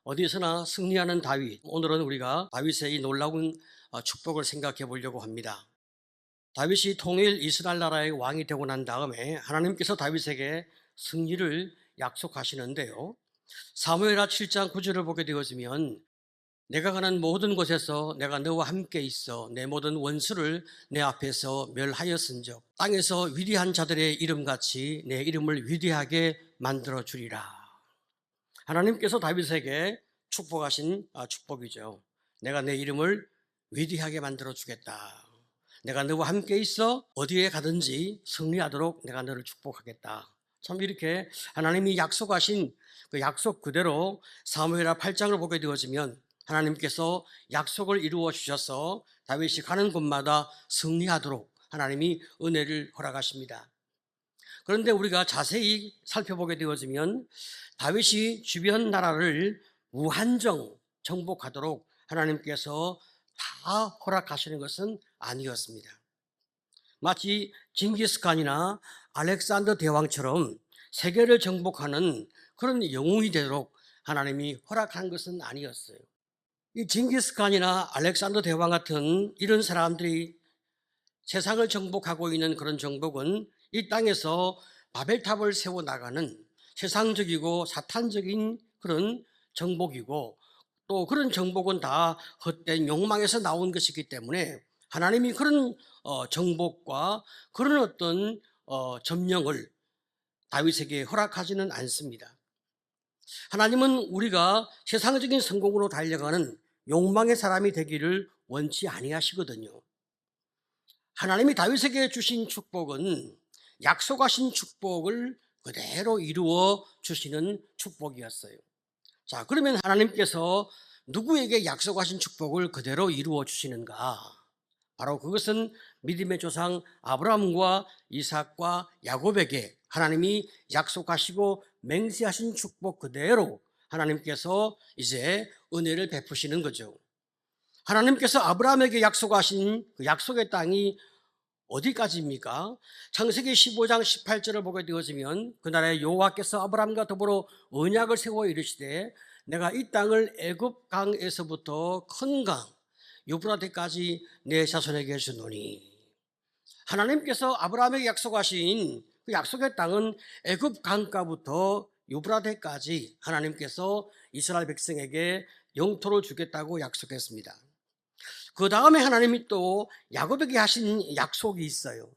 어디에서나 승리하는 다윗. 오늘은 우리가 다윗의 이 놀라운 축복을 생각해 보려고 합니다. 다윗이 통일 이스라엘 나라의 왕이 되고 난 다음에 하나님께서 다윗에게 승리를 약속하시는데요. 사무엘하 7장 9절을 보게 되어지면 내가 가는 모든 곳에서 내가 너와 함께 있어 내 모든 원수를 내 앞에서 멸하였은즉 땅에서 위대한 자들의 이름같이 내 이름을 위대하게 만들어 주리라. 하나님께서 다윗에게 축복하신 축복이죠. 내가 내 이름을 위대하게 만들어 주겠다. 내가 너와 함께 있어 어디에 가든지 승리하도록 내가 너를 축복하겠다. 참 이렇게 하나님이 약속하신 그 약속 그대로 사무엘하 8장을 보게 되어지면 하나님께서 약속을 이루어 주셔서 다윗이 가는 곳마다 승리하도록 하나님이 은혜를 허락하십니다. 그런데 우리가 자세히 살펴보게 되어지면 다윗이 주변 나라를 무한정 정복하도록 하나님께서 다 허락하시는 것은 아니었습니다. 마치 징기스칸이나 알렉산더 대왕처럼 세계를 정복하는 그런 영웅이 되도록 하나님이 허락한 것은 아니었어요. 이 징기스칸이나 알렉산더 대왕 같은 이런 사람들이 세상을 정복하고 있는 그런 정복은 이 땅에서 바벨탑을 세워나가는 세상적이고 사탄적인 그런 정복이고, 또 그런 정복은 다 헛된 욕망에서 나온 것이기 때문에 하나님이 그런 정복과 그런 어떤 점령을 다윗에게 허락하지는 않습니다. 하나님은 우리가 세상적인 성공으로 달려가는 욕망의 사람이 되기를 원치 아니하시거든요. 하나님이 다윗에게 주신 축복은 약속하신 축복을 그대로 이루어 주시는 축복이었어요. 자, 그러면 하나님께서 누구에게 약속하신 축복을 그대로 이루어 주시는가? 바로 그것은 믿음의 조상 아브라함과 이삭과 야곱에게 하나님이 약속하시고 맹세하신 축복 그대로 하나님께서 이제 은혜를 베푸시는 거죠. 하나님께서 아브라함에게 약속하신 그 약속의 땅이 어디까지입니까? 창세기 15장 18절을 보게 되어지면 그날에 여호와께서 아브라함과 더불어 언약을 세워 이르시되 내가 이 땅을 애굽 강에서부터 큰 강 유브라데까지 내 자손에게 주노니. 하나님께서 아브라함에게 약속하신 그 약속의 땅은 애굽 강가부터 유브라데까지 하나님께서 이스라엘 백성에게 영토를 주겠다고 약속했습니다. 그 다음에 하나님이 또 야곱에게 하신 약속이 있어요.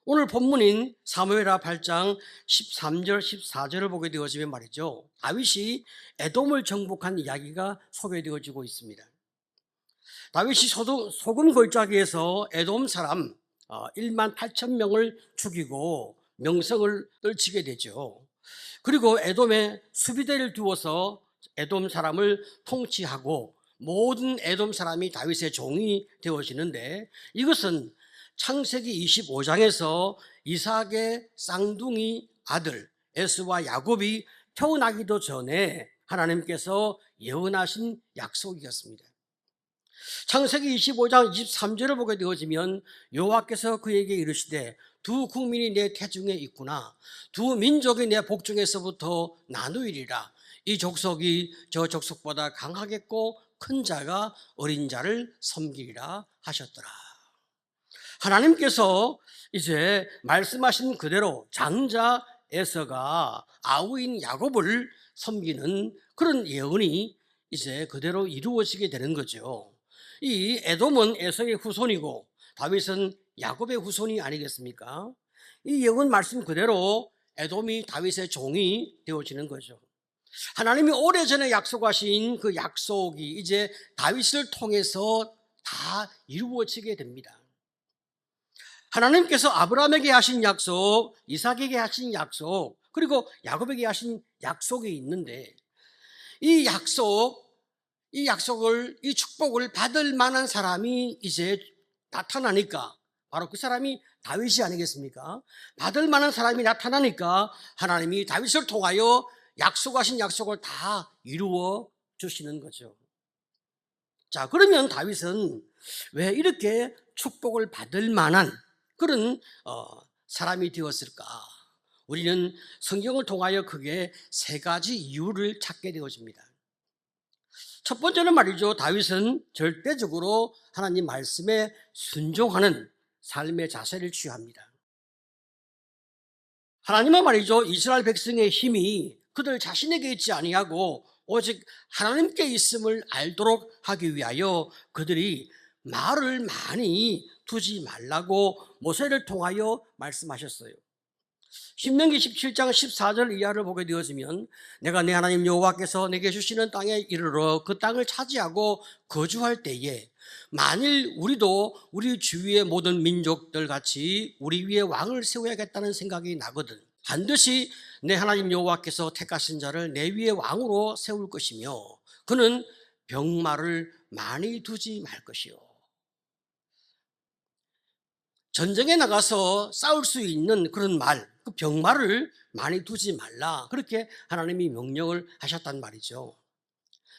오늘 본문인 사무엘하 8장 13절 14절을 보게 되어지면 말이죠, 다윗이 에돔을 정복한 이야기가 소개되어지고 있습니다. 다윗이 소금 골짜기에서 에돔 사람 1만 8천 명을 죽이고 명성을 떨치게 되죠. 그리고 에돔에 수비대를 두어서 에돔 사람을 통치하고 모든 에돔 사람이 다윗의 종이 되어지는데, 이것은 창세기 25장에서 이삭의 쌍둥이 아들 에스와 야곱이 태어나기도 전에 하나님께서 예언하신 약속이었습니다. 창세기 25장 23절을 보게 되어지면 여호와께서 그에게 이르시되 두 국민이 내 태중에 있구나. 두 민족이 내 복중에서부터 나누이리라. 이 족속이 저 족속보다 강하겠고 큰 자가 어린 자를 섬기리라 하셨더라. 하나님께서 이제 말씀하신 그대로 장자 에서가 아우인 야곱을 섬기는 그런 예언이 이제 그대로 이루어지게 되는 거죠. 이 에돔은 에서의 후손이고 다윗은 야곱의 후손이 아니겠습니까? 이 예언 말씀 그대로 에돔이 다윗의 종이 되어지는 거죠. 하나님이 오래전에 약속하신 그 약속이 이제 다윗을 통해서 다 이루어지게 됩니다. 하나님께서 아브라함에게 하신 약속, 이삭에게 하신 약속, 그리고 야곱에게 하신 약속이 있는데, 이 약속을, 이 축복을 받을 만한 사람이 이제 나타나니까, 바로 그 사람이 다윗이 아니겠습니까? 받을 만한 사람이 나타나니까 하나님이 다윗을 통하여 약속하신 약속을 다 이루어 주시는 거죠. 자, 그러면 다윗은 왜 이렇게 축복을 받을 만한 그런 사람이 되었을까? 우리는 성경을 통하여 크게 세 가지 이유를 찾게 되어집니다. 첫 번째는 말이죠. 다윗은 절대적으로 하나님 말씀에 순종하는 삶의 자세를 취합니다. 하나님은 말이죠. 이스라엘 백성의 힘이 그들 자신에게 있지 아니하고 오직 하나님께 있음을 알도록 하기 위하여 그들이 말을 많이 두지 말라고 모세를 통하여 말씀하셨어요. 신명기 17장 14절 이하를 보게 되어지면 내가 내 하나님 여호와께서 내게 주시는 땅에 이르러 그 땅을 차지하고 거주할 때에 만일 우리도 우리 주위의 모든 민족들 같이 우리 위에 왕을 세워야겠다는 생각이 나거든 반드시 내 하나님 여호와께서 택하신 자를 내 위에 왕으로 세울 것이며 그는 병마를 많이 두지 말 것이요. 전쟁에 나가서 싸울 수 있는 그런 그 병마를 많이 두지 말라. 그렇게 하나님이 명령을 하셨단 말이죠.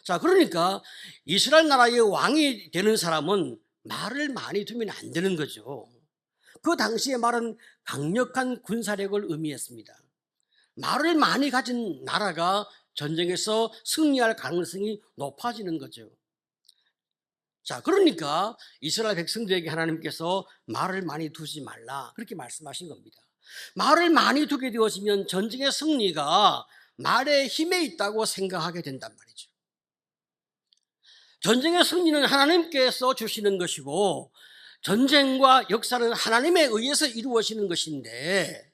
자, 그러니까 이스라엘 나라의 왕이 되는 사람은 말을 많이 두면 안 되는 거죠. 그 당시의 말은 강력한 군사력을 의미했습니다. 말을 많이 가진 나라가 전쟁에서 승리할 가능성이 높아지는 거죠. 자, 그러니까 이스라엘 백성들에게 하나님께서 말을 많이 두지 말라 그렇게 말씀하신 겁니다. 말을 많이 두게 되어지면 전쟁의 승리가 말의 힘에 있다고 생각하게 된단 말이죠. 전쟁의 승리는 하나님께서 주시는 것이고 전쟁과 역사는 하나님에 의해서 이루어지는 것인데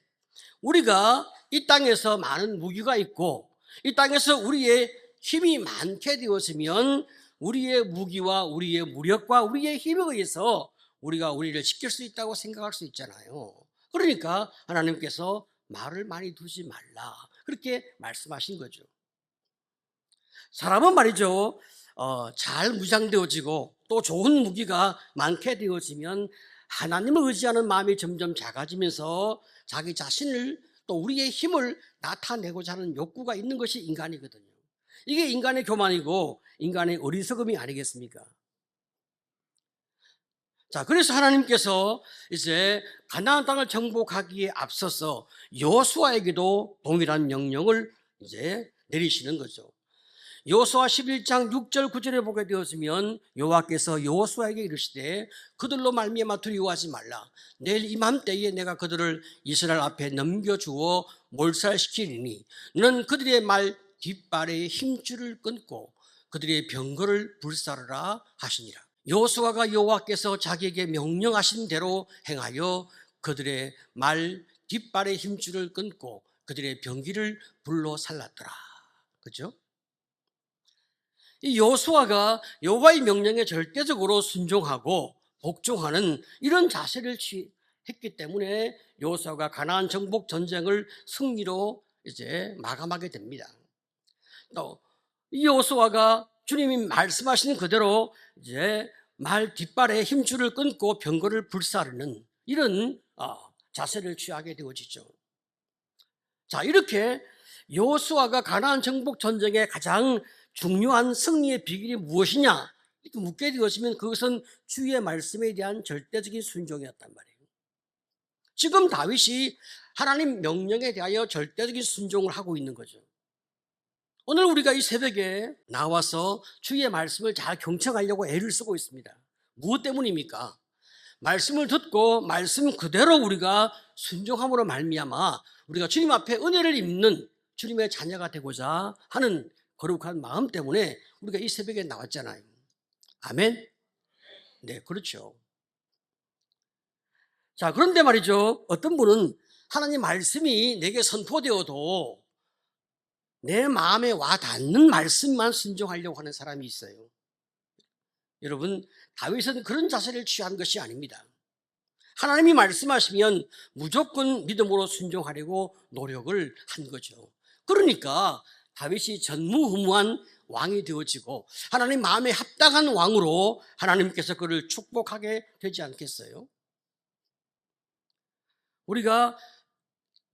우리가 이 땅에서 많은 무기가 있고 이 땅에서 우리의 힘이 많게 되어지면 우리의 무기와 우리의 무력과 우리의 힘에 의해서 우리가 우리를 지킬 수 있다고 생각할 수 있잖아요. 그러니까 하나님께서 말을 많이 두지 말라 그렇게 말씀하신 거죠. 사람은 말이죠 잘 무장되어지고 또 좋은 무기가 많게 되어지면 하나님을 의지하는 마음이 점점 작아지면서 자기 자신을 또 우리의 힘을 나타내고자 하는 욕구가 있는 것이 인간이거든요. 이게 인간의 교만이고 인간의 어리석음이 아니겠습니까? 자, 그래서 하나님께서 이제 가나안 땅을 정복하기에 앞서서 여호수아에게도 동일한 명령을 이제 내리시는 거죠. 여호수아 11장 6절 9절에 보게 되었으면 여호와께서 여호수아에게 이르시되 그들로 말미암아 두려워하지 말라. 내일 이맘때에 내가 그들을 이스라엘 앞에 넘겨주어 몰살시키리니 너는 그들의 말 뒷발의 힘줄을 끊고 그들의 병거를 불사르라 하시니라. 여호수아가 여호와께서 자기에게 명령하신 대로 행하여 그들의 말 뒷발의 힘줄을 끊고 그들의 병기를 불러 살랐더라. 그렇죠? 이 여호수아가 여호와의 명령에 절대적으로 순종하고 복종하는 이런 자세를 취했기 때문에 여호수아가 가나안 정복 전쟁을 승리로 이제 마감하게 됩니다. 또 이 여호수아가 주님이 말씀하시는 그대로 이제 말 뒷발에 힘줄을 끊고 병거를 불사르는 이런 자세를 취하게 되어지죠. 자, 이렇게 여호수아가 가나안 정복 전쟁의 가장 중요한 승리의 비결이 무엇이냐 이렇게 묻게 되었으면 그것은 주의 말씀에 대한 절대적인 순종이었단 말이에요. 지금 다윗이 하나님 명령에 대하여 절대적인 순종을 하고 있는 거죠. 오늘 우리가 이 새벽에 나와서 주의 말씀을 잘 경청하려고 애를 쓰고 있습니다. 무엇 때문입니까? 말씀을 듣고 말씀 그대로 우리가 순종함으로 말미암아 우리가 주님 앞에 은혜를 입는 주님의 자녀가 되고자 하는 거룩한 마음 때문에 우리가 이 새벽에 나왔잖아요. 아멘? 네, 그렇죠. 자, 그런데 말이죠. 어떤 분은 하나님 말씀이 내게 선포되어도 내 마음에 와 닿는 말씀만 순종하려고 하는 사람이 있어요. 여러분, 다윗은 그런 자세를 취한 것이 아닙니다. 하나님이 말씀하시면 무조건 믿음으로 순종하려고 노력을 한 거죠. 그러니까 다윗이 전무후무한 왕이 되어지고 하나님 마음에 합당한 왕으로 하나님께서 그를 축복하게 되지 않겠어요? 우리가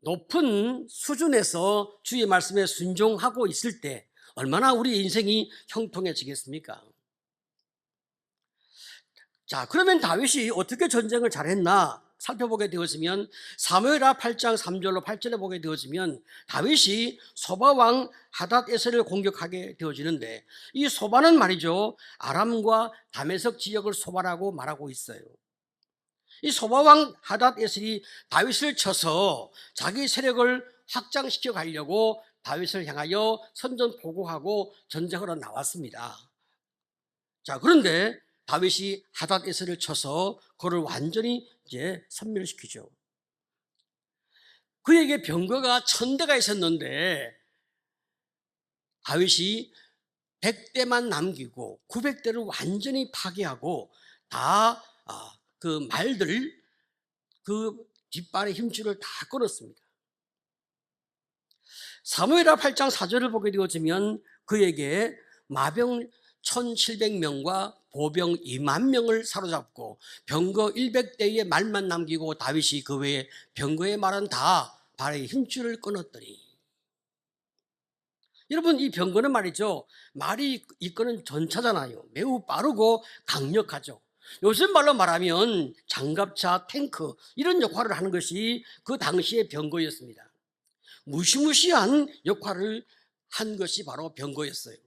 높은 수준에서 주의 말씀에 순종하고 있을 때 얼마나 우리 인생이 형통해지겠습니까? 자, 그러면 다윗이 어떻게 전쟁을 잘했나? 살펴보게 되었으면 사무엘하 8장 3절로 8절에 보게 되었으면 다윗이 소바왕 하닷에셀을 공격하게 되어지는데 이 소바는 말이죠, 아람과 다메섹 지역을 소바라고 말하고 있어요. 이 소바왕 하닷에셀이 다윗을 쳐서 자기 세력을 확장시켜 가려고 다윗을 향하여 선전포고하고 전쟁하러 나왔습니다. 자, 그런데 다윗이 하닷에셀을 쳐서 그를 완전히 이제 섬멸시키죠. 그에게 병거가 1000대가 있었는데 다윗이 100대만 남기고 900대를 완전히 파괴하고 다 그 말들, 그 뒷발의 힘줄을 다 끊었습니다. 사무엘하 8장 4절을 보게 되어지면 그에게 마병 1700명과 보병 2만 명을 사로잡고 병거 100대의 말만 남기고 다윗이 그 외에 병거의 말은 다 발의 힘줄을 끊었더니, 여러분 이 병거는 말이죠, 말이 이끄는 전차잖아요. 매우 빠르고 강력하죠. 요즘 말로 말하면 장갑차, 탱크 이런 역할을 하는 것이 그 당시의 병거였습니다. 무시무시한 역할을 한 것이 바로 병거였어요.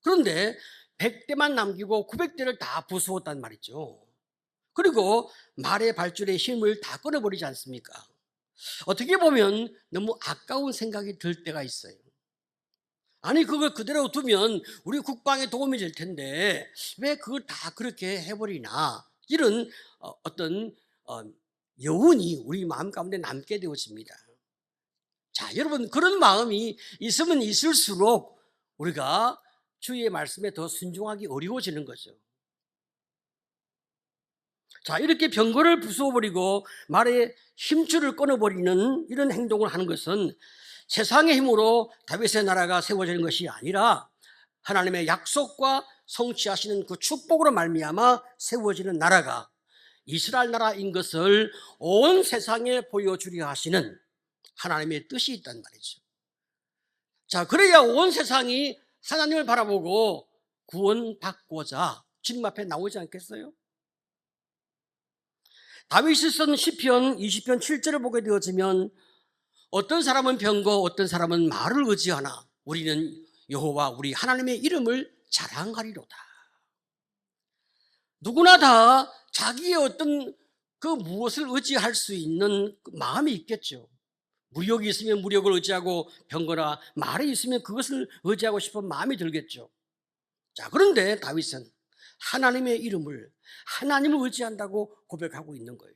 그런데 100대만 남기고 900대를 다 부수었단 말이죠. 그리고 말의 발줄의 힘을 다 끊어버리지 않습니까? 어떻게 보면 너무 아까운 생각이 들 때가 있어요. 아니 그걸 그대로 두면 우리 국방에 도움이 될 텐데 왜 그걸 다 그렇게 해버리나, 이런 어떤 여운이 우리 마음 가운데 남게 되어집니다. 자, 여러분 그런 마음이 있으면 있을수록 우리가 주의 말씀에 더 순종하기 어려워지는 거죠. 자, 이렇게 병거를 부숴버리고 말의 힘줄을 끊어버리는 이런 행동을 하는 것은 세상의 힘으로 다윗의 나라가 세워지는 것이 아니라 하나님의 약속과 성취하시는 그 축복으로 말미암아 세워지는 나라가 이스라엘 나라인 것을 온 세상에 보여주려 하시는 하나님의 뜻이 있단 말이죠. 자, 그래야 온 세상이 하나님을 바라보고 구원받고자 주님 앞에 나오지 않겠어요? 다윗이 쓴 시편 20편 7절을 보게 되어지면 어떤 사람은 병거, 어떤 사람은 말을 의지하나 우리는 여호와 우리 하나님의 이름을 자랑하리로다. 누구나 다 자기의 어떤 그 무엇을 의지할 수 있는 마음이 있겠죠. 무력이 있으면 무력을 의지하고 병거나 말이 있으면 그것을 의지하고 싶은 마음이 들겠죠. 자, 그런데 다윗은 하나님의 이름을, 하나님을 의지한다고 고백하고 있는 거예요.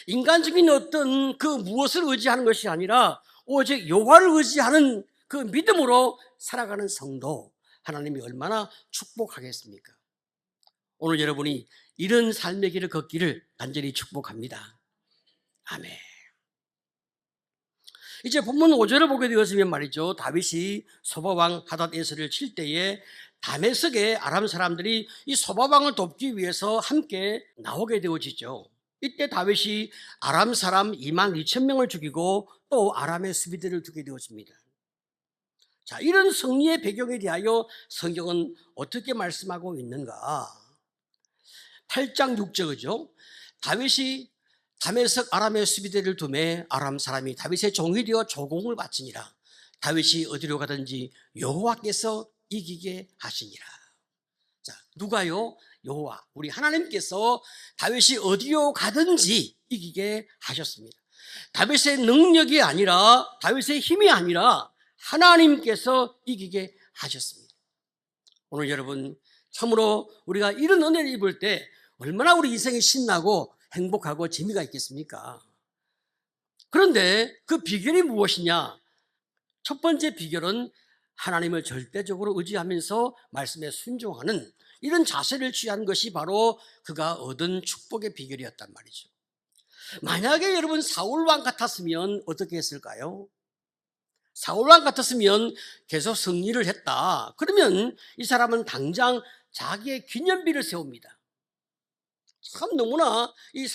인간적인 어떤 그 무엇을 의지하는 것이 아니라 오직 여호와를 의지하는 그 믿음으로 살아가는 성도, 하나님이 얼마나 축복하겠습니까? 오늘 여러분이 이런 삶의 길을 걷기를 간절히 축복합니다. 아멘. 이제 본문 5절을 보게 되었으면 말이죠, 다윗이 소바왕 하닷에셀을 칠 때에 다메섹의 아람 사람들이 이 소바왕을 돕기 위해서 함께 나오게 되어지죠. 이때 다윗이 아람 사람 2만 2천 명을 죽이고 또 아람의 수비대를 두게 되었습니다. 자, 이런 승리의 배경에 대하여 성경은 어떻게 말씀하고 있는가? 8장 6절이죠. 다윗이 다메섹 아람의 수비대를 두매 아람 사람이 다윗의 종이 되어 조공을 바치니라. 다윗이 어디로 가든지 여호와께서 이기게 하시니라. 자, 누가요? 여호와 우리 하나님께서 다윗이 어디로 가든지 이기게 하셨습니다. 다윗의 능력이 아니라, 다윗의 힘이 아니라 하나님께서 이기게 하셨습니다. 오늘 여러분 참으로 우리가 이런 은혜를 입을 때 얼마나 우리 인생이 신나고 행복하고 재미가 있겠습니까? 그런데 그 비결이 무엇이냐? 첫 번째 비결은 하나님을 절대적으로 의지하면서 말씀에 순종하는 이런 자세를 취한 것이 바로 그가 얻은 축복의 비결이었단 말이죠. 만약에 여러분 사울왕 같았으면 어떻게 했을까요? 사울왕 같았으면 계속 승리를 했다. 그러면 이 사람은 당장 자기의 기념비를 세웁니다. 참 너무나 이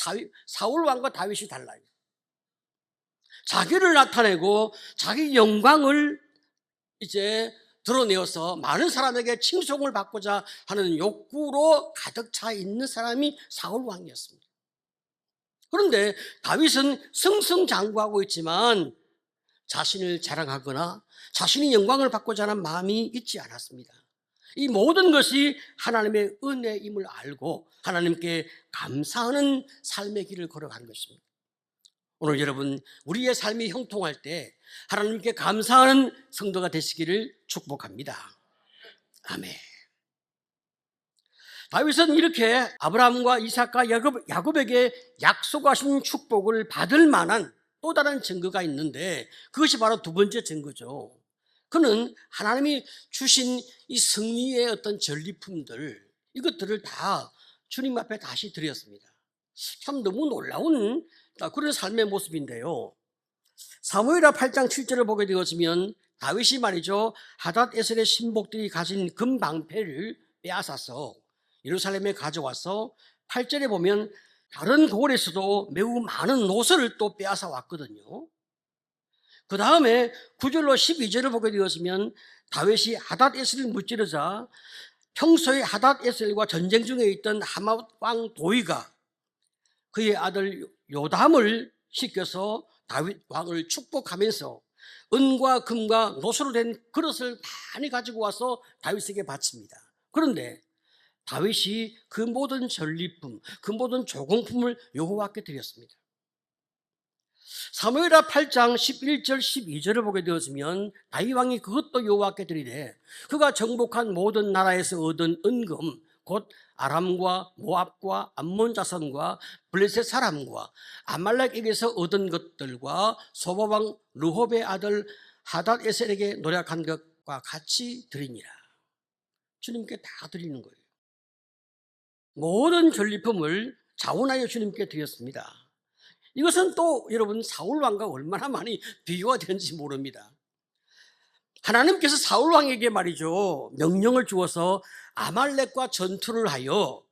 사울왕과 다윗이 달라요. 자기를 나타내고 자기 영광을 이제 드러내어서 많은 사람에게 칭송을 받고자 하는 욕구로 가득 차 있는 사람이 사울왕이었습니다. 그런데 다윗은 승승장구하고 있지만 자신을 자랑하거나 자신이 영광을 받고자 하는 마음이 있지 않았습니다. 이 모든 것이 하나님의 은혜임을 알고 하나님께 감사하는 삶의 길을 걸어가는 것입니다. 오늘 여러분, 우리의 삶이 형통할 때 하나님께 감사하는 성도가 되시기를 축복합니다. 아멘. 다윗은 이렇게 아브라함과 이삭과 야곱에게 약속하신 축복을 받을 만한 또 다른 증거가 있는데, 그것이 바로 두 번째 증거죠. 그는 하나님이 주신 이 승리의 어떤 전리품들, 이것들을 다 주님 앞에 다시 드렸습니다. 참 너무 놀라운 그런 삶의 모습인데요. 사무엘하 8장 7절을 보게 되었으면 다윗이 말이죠, 하닷에셀의 신복들이 가진 금방패를 빼앗아서 예루살렘에 가져와서 8절에 보면 다른 고을에서도 매우 많은 옷을 또 빼앗아 왔거든요. 그 다음에 9절로 12절을 보게 되었으면 다윗이 하닷에셀을 무찌르자 평소에 하닷에셀과 전쟁 중에 있던 하맛 왕 도이가 그의 아들 요담을 시켜서 다윗 왕을 축복하면서 은과 금과 노소로 된 그릇을 많이 가지고 와서 다윗에게 바칩니다. 그런데 다윗이 그 모든 전리품, 그 모든 조공품을 여호와께 드렸습니다. 사무엘하 8장 11절 12절을 보게 되었으면 다윗 왕이 그것도 여호와께 드리되 그가 정복한 모든 나라에서 얻은 은금 곧 아람과 모압과 암몬 자손과 블레셋 사람과 아말렉에게서 얻은 것들과 소바왕 르홉의 아들 하닷에셀에게 노력한 것과 같이 드리니라. 주님께 다 드리는 거예요. 모든 전리품을 자원하여 주님께 드렸습니다. 이것은 또 여러분 사울왕과 얼마나 많이 비교가 되는지 모릅니다. 하나님께서 사울왕에게 말이죠, 명령을 주어서 아말렉과 전투를 하여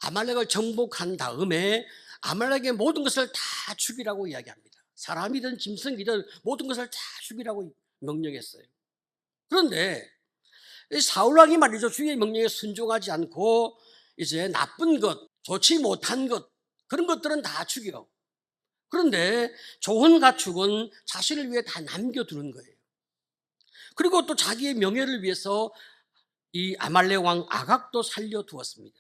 아말렉을 정복한 다음에 아말렉의 모든 것을 다 죽이라고 이야기합니다. 사람이든 짐승이든 모든 것을 다 죽이라고 명령했어요. 그런데 사울왕이 말이죠, 주의 명령에 순종하지 않고 이제 나쁜 것, 좋지 못한 것, 그런 것들은 다 죽여. 그런데 좋은 가축은 자신을 위해 다 남겨두는 거예요. 그리고 또 자기의 명예를 위해서 이 아말렉 왕 아각도 살려두었습니다.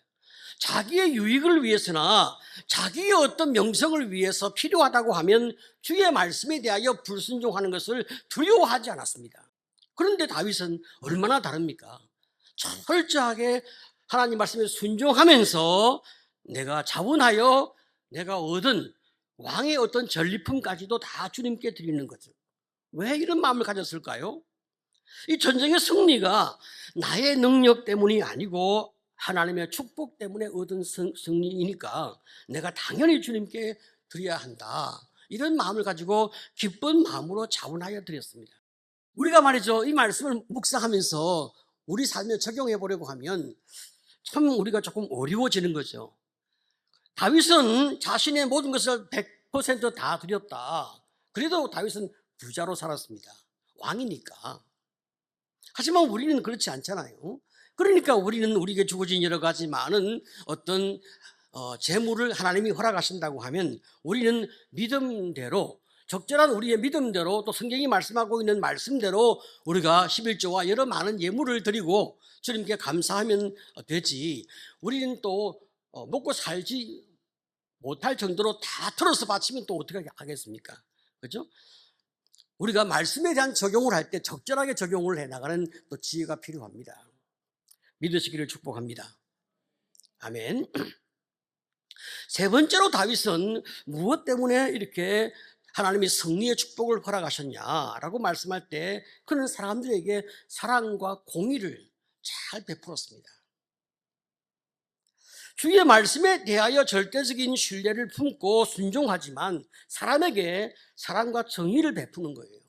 자기의 유익을 위해서나 자기의 어떤 명성을 위해서 필요하다고 하면 주의 말씀에 대하여 불순종하는 것을 두려워하지 않았습니다. 그런데 다윗은 얼마나 다릅니까? 철저하게 하나님 말씀에 순종하면서 내가 자원하여 내가 얻은 왕의 어떤 전리품까지도 다 주님께 드리는 거죠. 왜 이런 마음을 가졌을까요? 이 전쟁의 승리가 나의 능력 때문이 아니고 하나님의 축복 때문에 얻은 승리이니까 내가 당연히 주님께 드려야 한다, 이런 마음을 가지고 기쁜 마음으로 자원하여 드렸습니다. 우리가 말이죠, 이 말씀을 묵상하면서 우리 삶에 적용해 보려고 하면 참 우리가 조금 어려워지는 거죠. 다윗은 자신의 모든 것을 100% 다 드렸다. 그래도 다윗은 부자로 살았습니다. 왕이니까. 하지만 우리는 그렇지 않잖아요. 그러니까 우리는 우리에게 주어진 여러 가지 많은 어떤 재물을 하나님이 허락하신다고 하면 우리는 믿음대로, 적절한 우리의 믿음대로, 또 성경이 말씀하고 있는 말씀대로 우리가 11조와 여러 많은 예물을 드리고 주님께 감사하면 되지, 우리는 또 먹고 살지 못할 정도로 다 털어서 바치면 또 어떻게 하겠습니까? 그렇죠? 우리가 말씀에 대한 적용을 할 때 적절하게 적용을 해나가는 또 지혜가 필요합니다. 믿으시기를 축복합니다. 아멘. 세 번째로 다윗은 무엇 때문에 이렇게 하나님이 승리의 축복을 허락하셨냐라고 말씀할 때 그는 사람들에게 사랑과 공의를 잘 베풀었습니다. 주의 말씀에 대하여 절대적인 신뢰를 품고 순종하지만 사람에게 사랑과 정의를 베푸는 거예요.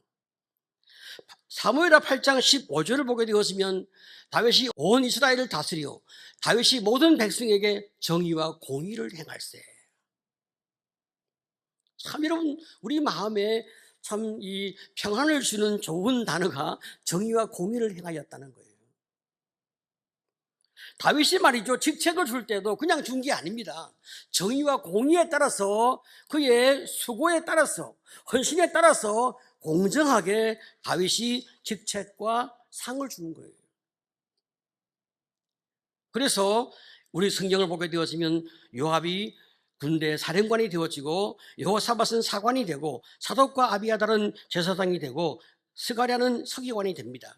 사무엘하 8장 15절을 보게 되었으면 다윗이 온 이스라엘을 다스려 다윗이 모든 백성에게 정의와 공의를 행할세. 참 여러분, 우리 마음에 참 이 평안을 주는 좋은 단어가 정의와 공의를 행하였다는 거예요. 다윗이 말이죠, 직책을 줄 때도 그냥 준 게 아닙니다. 정의와 공의에 따라서, 그의 수고에 따라서, 헌신에 따라서 공정하게 다윗이 직책과 상을 주는 거예요. 그래서 우리 성경을 보게 되어지면 요압이 군대 사령관이 되어지고, 여호사밧은 사관이 되고, 사독과 아비아달은 제사장이 되고, 스가랴는 서기관이 됩니다.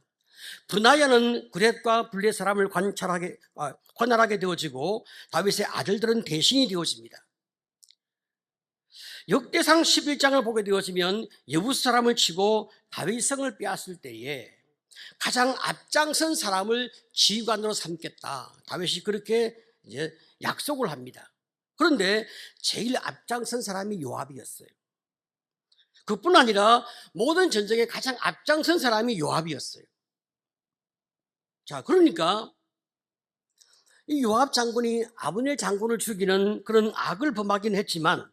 브나야는 그렛과 블레 사람을 관할하게 되어지고, 다윗의 아들들은 대신이 되어집니다. 역대상 11장을 보게 되어지면 여부스 사람을 치고 다윗성을 빼앗을 때에 가장 앞장선 사람을 지휘관으로 삼겠다, 다윗이 그렇게 이제 약속을 합니다. 그런데 제일 앞장선 사람이 요압이었어요. 그뿐 아니라 모든 전쟁에 가장 앞장선 사람이 요압이었어요. 자, 그러니까 이 요압 장군이 아브넬 장군을 죽이는 그런 악을 범하긴 했지만,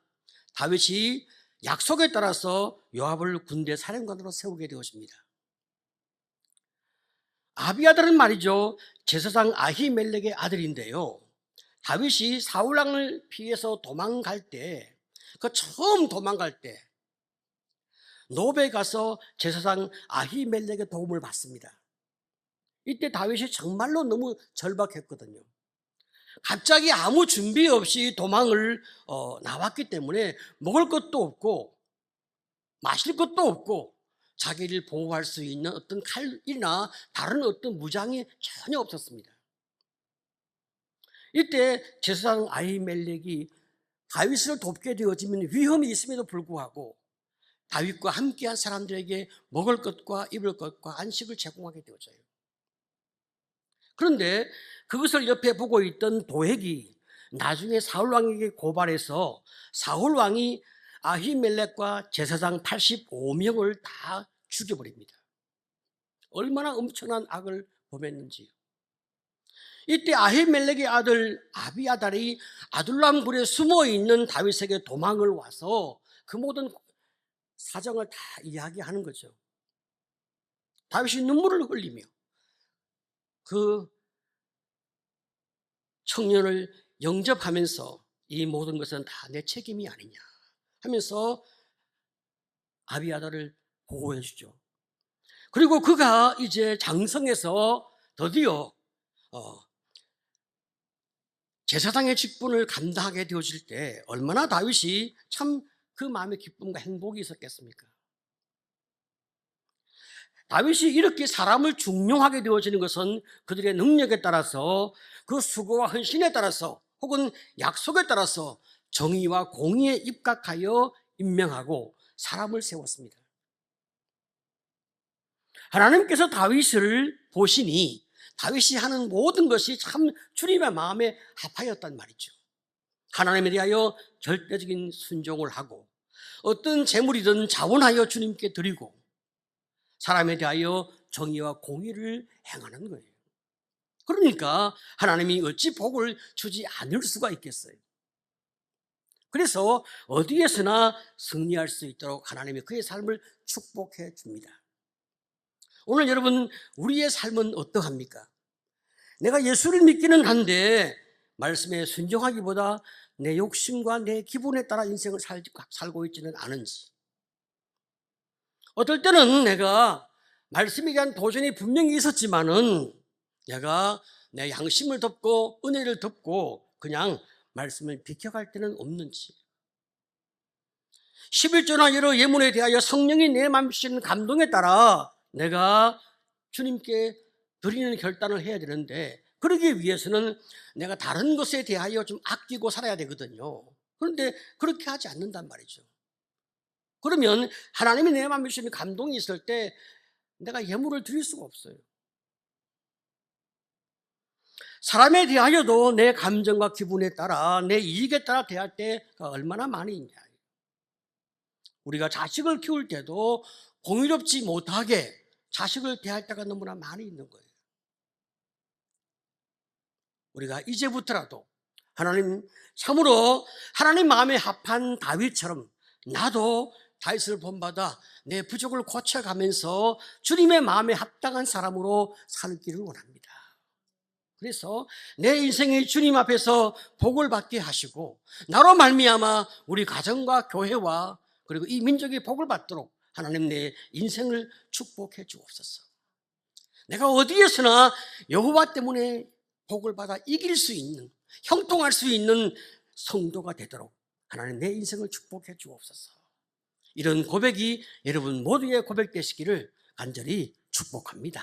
다윗이 약속에 따라서 요압을 군대 사령관으로 세우게 되었습니다. 아비아달은 말이죠, 제사장 아히멜렉의 아들인데요, 다윗이 사울 왕을 피해서 도망갈 때, 그 처음 도망갈 때 노베에 가서 제사장 아히멜렉의 도움을 받습니다. 이때 다윗이 정말로 너무 절박했거든요. 갑자기 아무 준비 없이 도망을 나왔기 때문에 먹을 것도 없고 마실 것도 없고 자기를 보호할 수 있는 어떤 칼이나 다른 어떤 무장이 전혀 없었습니다. 이때 제사장 아히멜렉이 다윗을 돕게 되어지면 위험이 있음에도 불구하고 다윗과 함께한 사람들에게 먹을 것과 입을 것과 안식을 제공하게 되어져요. 그런데 그것을 옆에 보고 있던 도액이 나중에 사울왕에게 고발해서 사울왕이 아히멜렉과 제사장 85명을 다 죽여버립니다. 얼마나 엄청난 악을 범했는지요. 이때 아히멜렉의 아들 아비아달이 아둘람 굴에 숨어있는 다윗에게 도망을 와서 그 모든 사정을 다 이야기하는 거죠. 다윗이 눈물을 흘리며 그 청년을 영접하면서 이 모든 것은 다 내 책임이 아니냐 하면서 아비아달을 보호해 주죠. 그리고 그가 이제 장성해서 드디어 제사장의 직분을 감당하게 되어질 때 얼마나 다윗이 참 그 마음의 기쁨과 행복이 있었겠습니까? 다윗이 이렇게 사람을 중용하게 되어지는 것은 그들의 능력에 따라서, 그 수고와 헌신에 따라서, 혹은 약속에 따라서 정의와 공의에 입각하여 임명하고 사람을 세웠습니다. 하나님께서 다윗을 보시니 다윗이 하는 모든 것이 참 주님의 마음에 합하였단 말이죠. 하나님에 대하여 절대적인 순종을 하고 어떤 재물이든 자원하여 주님께 드리고 사람에 대하여 정의와 공의를 행하는 거예요. 그러니까 하나님이 어찌 복을 주지 않을 수가 있겠어요. 그래서 어디에서나 승리할 수 있도록 하나님이 그의 삶을 축복해 줍니다. 오늘 여러분, 우리의 삶은 어떠합니까? 내가 예수를 믿기는 한데 말씀에 순종하기보다 내 욕심과 내 기분에 따라 인생을 살고 있지는 않은지, 어떨 때는 내가 말씀에 대한 도전이 분명히 있었지만은 내가 내 양심을 덮고 은혜를 덮고 그냥 말씀을 비켜갈 때는 없는지, 11조나 여러 예문에 대하여 성령이 내 마음에 주시는 감동에 따라 내가 주님께 드리는 결단을 해야 되는데, 그러기 위해서는 내가 다른 것에 대하여 좀 아끼고 살아야 되거든요. 그런데 그렇게 하지 않는단 말이죠. 그러면 하나님이 내 마음에 주시는 감동이 있을 때 내가 예물을 드릴 수가 없어요. 사람에 대하여도 내 감정과 기분에 따라, 내 이익에 따라 대할 때가 얼마나 많이 있냐. 우리가 자식을 키울 때도 공의롭지 못하게 자식을 대할 때가 너무나 많이 있는 거예요. 우리가 이제부터라도 참으로 하나님 마음에 합한 다윗처럼 나도 다윗을 본받아 내 부족을 고쳐가면서 주님의 마음에 합당한 사람으로 살기를 원합니다. 그래서 내 인생의 주님 앞에서 복을 받게 하시고 나로 말미암아 우리 가정과 교회와 그리고 이 민족이 복을 받도록 하나님 내 인생을 축복해 주옵소서. 내가 어디에서나 여호와 때문에 복을 받아 이길 수 있는, 형통할 수 있는 성도가 되도록 하나님 내 인생을 축복해 주옵소서. 이런 고백이 여러분 모두의 고백 되시기를 간절히 축복합니다.